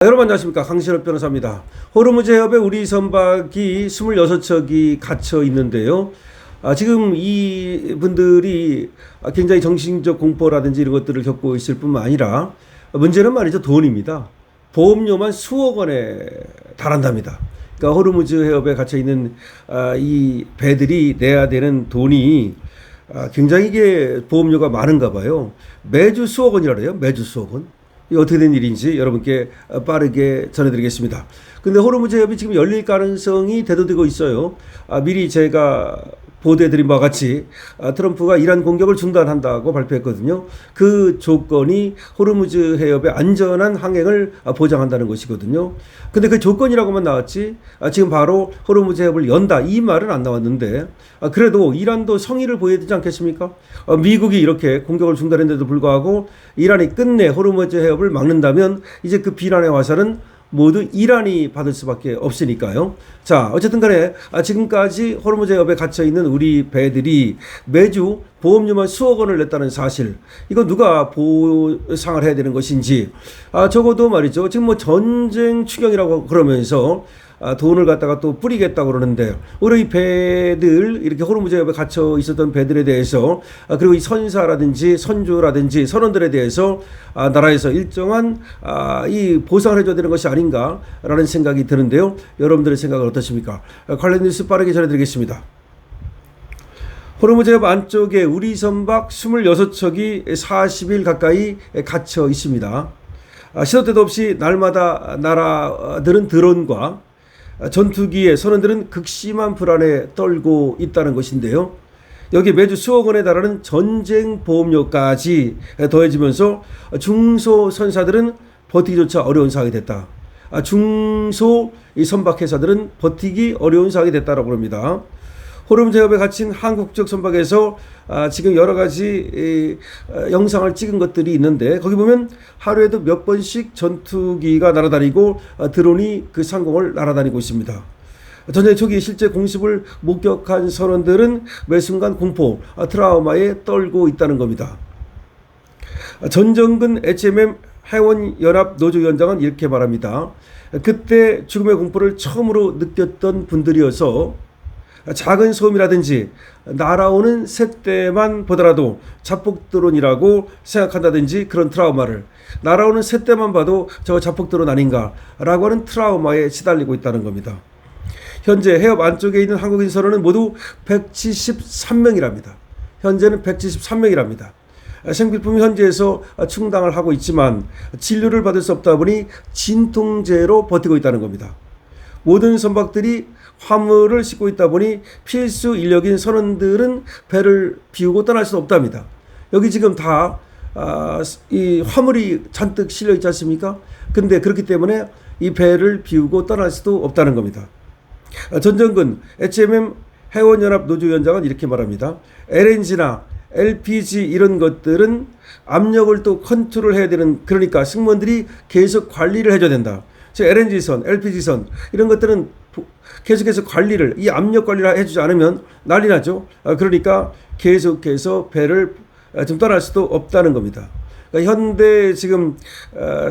여러분 안녕하십니까, 강신업 변호사입니다. 호르무즈 해협에 우리 선박이 26척이 갇혀 있는데요. 지금 이 분들이 굉장히 정신적 공포라든지 이런 것들을 겪고 있을 뿐만 아니라 문제는 말이죠, 돈입니다. 보험료만 수억 원에 달한답니다. 그러니까 호르무즈 해협에 갇혀 있는 이 배들이 내야 되는 돈이 굉장히 이게 보험료가 많은가 봐요. 매주 수억 원이라 그래요. 매주 수억 원. 이 어떻게 된 일인지 여러분께 빠르게 전해드리겠습니다. 근데 호르무즈 해협이 지금 열릴 가능성이 대두되고 있어요. 미리 제가 보도해드린 바와 같이 트럼프가 이란 공격을 중단한다고 발표했거든요. 그 조건이 호르무즈 해협의 안전한 항행을 보장한다는 것이거든요. 근데 그 조건이라고만 나왔지 지금 바로 호르무즈 해협을 연다 이 말은 안 나왔는데 그래도 이란도 성의를 보여야 되지 않겠습니까? 미국이 이렇게 공격을 중단했는데도 불구하고 이란이 끝내 호르무즈 해협을 막는다면 이제 그 비난의 화살은 모두 이란이 받을 수밖에 없으니까요. 자, 어쨌든 간에 지금까지 호르무즈 해협에 갇혀 있는 우리 배들이 매주 보험료만 수억 원을 냈다는 사실, 이거 누가 보상을 해야 되는 것인지, 적어도 말이죠, 지금 뭐 전쟁 추경이라고 그러면서 돈을 갖다가 또 뿌리겠다고 그러는데, 우리 이 배들, 이렇게 호르무즈 해협에 갇혀 있었던 배들에 대해서, 그리고 이 선사라든지 선조라든지 선원들에 대해서 나라에서 일정한 이 보상을 해줘야 되는 것이 아닌가라는 생각이 드는데요. 여러분들의 생각은 어떠십니까? 관련 뉴스 빠르게 전해드리겠습니다. 호르무즈 해협 안쪽에 우리 선박 26척이 40일 가까이 갇혀 있습니다. 시도 때도 없이 날마다 나라들은 드론과 전투기의 선원들은 극심한 불안에 떨고 있다는 것인데요. 여기 매주 수억 원에 달하는 전쟁 보험료까지 더해지면서 중소선사들은 버티기조차 어려운 상황이 됐다. 중소 이 선박회사들은 버티기 어려운 상황이 됐다라고 합니다. 호르무즈 해협에 갇힌 한국적 선박에서 지금 여러 가지 영상을 찍은 것들이 있는데, 거기 보면 하루에도 몇 번씩 전투기가 날아다니고 드론이 그 상공을 날아다니고 있습니다. 전쟁 초기 실제 공습을 목격한 선원들은 매 순간 공포, 트라우마에 떨고 있다는 겁니다. 전정근 HMM 해원연합 노조위원장은 이렇게 말합니다. 그때 죽음의 공포를 처음으로 느꼈던 분들이어서 작은 소음이라든지 날아오는 새떼만 보더라도 자폭드론이라고 생각한다든지 그런 트라우마를, 날아오는 새떼만 봐도 저거 자폭드론 아닌가라고 하는 트라우마에 시달리고 있다는 겁니다. 현재 해협 안쪽에 있는 한국인 선원은 모두 173명이랍니다. 현재는 173명이랍니다. 생필품 현지에서 충당을 하고 있지만 진료를 받을 수 없다 보니 진통제로 버티고 있다는 겁니다. 모든 선박들이 화물을 싣고 있다 보니 필수 인력인 선원들은 배를 비우고 떠날 수 없답니다. 여기 지금 다 이 화물이 잔뜩 실려 있지 않습니까? 근데 그렇기 때문에 이 배를 비우고 떠날 수도 없다는 겁니다. 전정근 HMM 해원연합 노조위원장은 이렇게 말합니다. LNG나 LPG 이런 것들은 압력을 또 컨트롤해야 되는, 그러니까 승무원들이 계속 관리를 해줘야 된다. LNG선, LPG선 이런 것들은 계속해서 관리를, 이 압력 관리를 해주지 않으면 난리 나죠. 그러니까 계속해서 배를 좀 떠날 수도 없다는 겁니다. 그러니까 현대 지금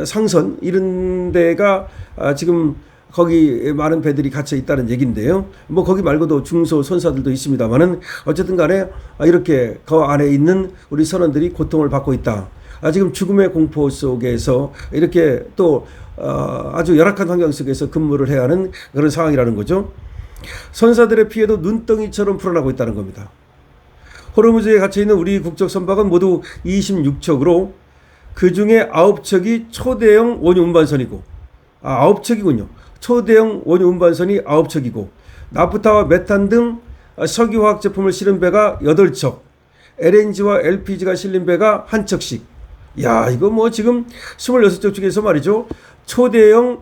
상선 이런 데가 지금 거기 많은 배들이 갇혀 있다는 얘기인데요. 뭐 거기 말고도 중소 선사들도 있습니다만은 어쨌든 간에 이렇게 그 안에 있는 우리 선원들이 고통을 받고 있다. 지금 죽음의 공포 속에서 이렇게 또 아주 열악한 환경 속에서 근무를 해야 하는 그런 상황이라는 거죠. 선사들의 피해도 눈덩이처럼 풀어나고 있다는 겁니다. 호르무즈에 갇혀있는 우리 국적 선박은 모두 26척으로 그 중에 9척이 초대형 원유 운반선이고, 9척이군요. 초대형 원유 운반선이 9척이고, 나프타와 메탄 등 석유화학 제품을 실은 배가 8척, LNG와 LPG가 실린 배가 1척씩. 야, 이거 뭐 지금 26척 중에서 말이죠, 초대형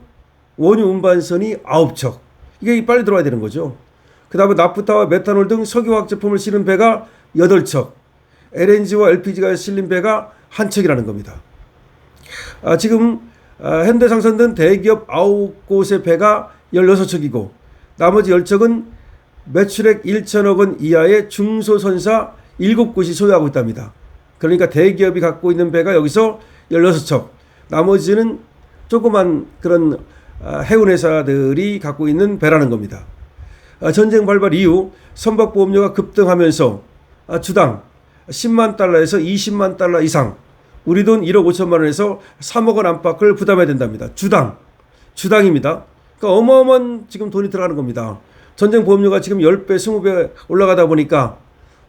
원유 운반선이 9척. 이게 빨리 들어와야 되는 거죠. 그 다음에 나프타와 메탄올 등 석유화학 제품을 실은 배가 8척, LNG와 LPG가 실린 배가 1척이라는 겁니다. 지금 현대상선 등 대기업 9곳의 배가 16척이고, 나머지 10척은 매출액 1천억 원 이하의 중소선사 7곳이 소유하고 있답니다. 그러니까 대기업이 갖고 있는 배가 여기서 16척, 나머지는 조그만 그런 해운 회사들이 갖고 있는 배라는 겁니다. 전쟁 발발 이후 선박보험료가 급등하면서 주당 10만 달러에서 20만 달러 이상, 우리 돈 1억 5천만 원에서 3억 원 안팎을 부담해야 된답니다. 주당입니다. 그러니까 어마어마한 지금 돈이 들어가는 겁니다. 전쟁 보험료가 지금 10배, 20배 올라가다 보니까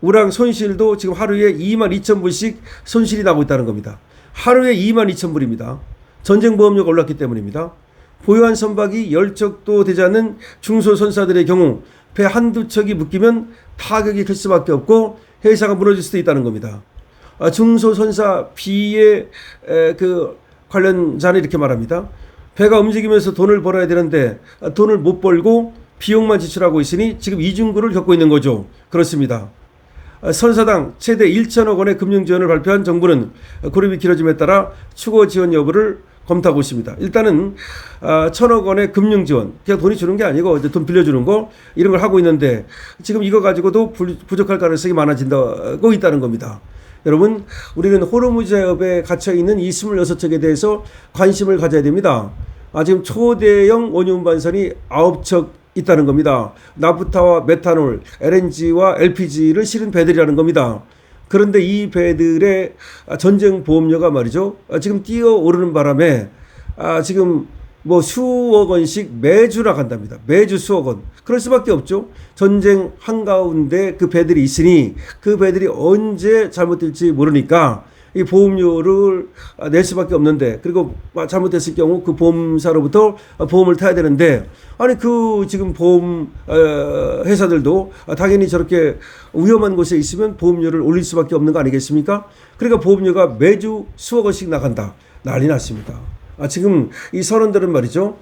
우랑 손실도 지금 하루에 2만 2천 불씩 손실이 나고 있다는 겁니다. 하루에 2만 2천 불입니다. 전쟁 보험료가 올랐기 때문입니다. 보유한 선박이 10척도 되지 않는 중소선사들의 경우 배 한두 척이 묶이면 타격이 클 수밖에 없고 회사가 무너질 수도 있다는 겁니다. 중소선사 비의 그 관련자는 이렇게 말합니다. 배가 움직이면서 돈을 벌어야 되는데 돈을 못 벌고 비용만 지출하고 있으니 지금 이중구를 겪고 있는 거죠. 그렇습니다. 선사당 최대 1천억 원의 금융지원을 발표한 정부는 고립이 길어짐에 따라 추가 지원 여부를 검토하고 있습니다. 일단은 1,000억 원의 금융지원, 그냥 돈이 주는 게 아니고 이제 돈 빌려주는 거 이런 걸 하고 있는데 지금 이거 가지고도 부족할 가능성이 많아진다고 있다는 겁니다. 여러분, 우리는 호르무즈 해협에 갇혀 있는 이 26척에 대해서 관심을 가져야 됩니다. 지금 초대형 원유 운반선이 9척 있다는 겁니다. 나프타와 메탄올, LNG와 LPG를 실은 배들이라는 겁니다. 그런데 이 배들의 전쟁 보험료가 말이죠, 지금 뛰어오르는 바람에 지금 뭐 수억 원씩 매주 나간답니다. 매주 수억 원. 그럴 수밖에 없죠. 전쟁 한가운데 그 배들이 있으니 그 배들이 언제 잘못될지 모르니까 이 보험료를 낼 수밖에 없는데, 그리고 잘못됐을 경우 그 보험사로부터 보험을 타야 되는데, 아니 그 지금 보험 회사들도 당연히 저렇게 위험한 곳에 있으면 보험료를 올릴 수밖에 없는 거 아니겠습니까? 그러니까 보험료가 매주 수억 원씩 나간다. 난리 났습니다. 지금 이 선원들은 말이죠,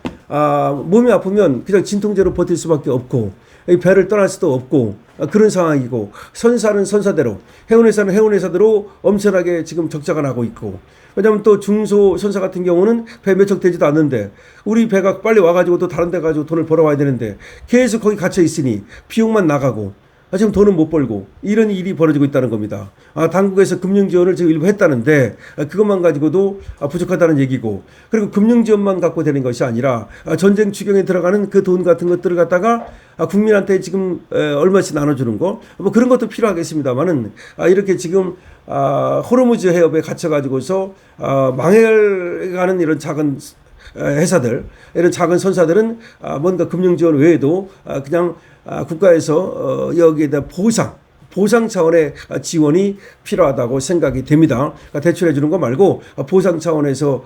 몸이 아프면 그냥 진통제로 버틸 수밖에 없고 배를 떠날 수도 없고 그런 상황이고, 선사는 선사대로, 해운회사는 해운회사대로 엄청나게 지금 적자가 나고 있고, 왜냐하면 또 중소선사 같은 경우는 배 몇 척 되지도 않는데 우리 배가 빨리 와가지고 또 다른 데 가지고 돈을 벌어와야 되는데 계속 거기 갇혀 있으니 비용만 나가고 지금 돈은 못 벌고 이런 일이 벌어지고 있다는 겁니다. 당국에서 금융지원을 지금 일부 했다는데 그것만 가지고도 부족하다는 얘기고, 그리고 금융지원만 갖고 되는 것이 아니라 전쟁 추경에 들어가는 그 돈 같은 것들을 갖다가 국민한테 지금 얼마씩 나눠주는 거, 뭐 그런 것도 필요하겠습니다만은 이렇게 지금 호르무즈 해협에 갇혀가지고서 망해가는 이런 작은 회사들, 이런 작은 선사들은 뭔가 금융지원 외에도 그냥 국가에서 여기에다 보상 차원의 지원이 필요하다고 생각이 됩니다. 대출해 주는 거 말고 보상 차원에서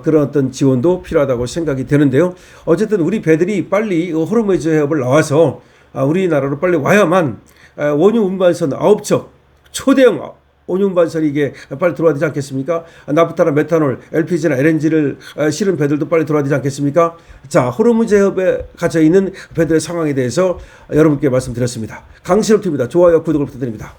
그런 어떤 지원도 필요하다고 생각이 되는데요. 어쨌든 우리 배들이 빨리 호르무즈 해협을 나와서 우리나라로 빨리 와야만 원유 운반선 9척, 초대형 원유 운반선이 이게 빨리 들어와야 되지 않겠습니까? 나프타나 메탄올, LPG나 LNG를 실은 배들도 빨리 들어와야 되지 않겠습니까? 자, 호르무즈 해협에 갇혀 있는 배들의 상황에 대해서 여러분께 말씀드렸습니다. 강신업 TV입니다. 좋아요, 구독을 부탁드립니다.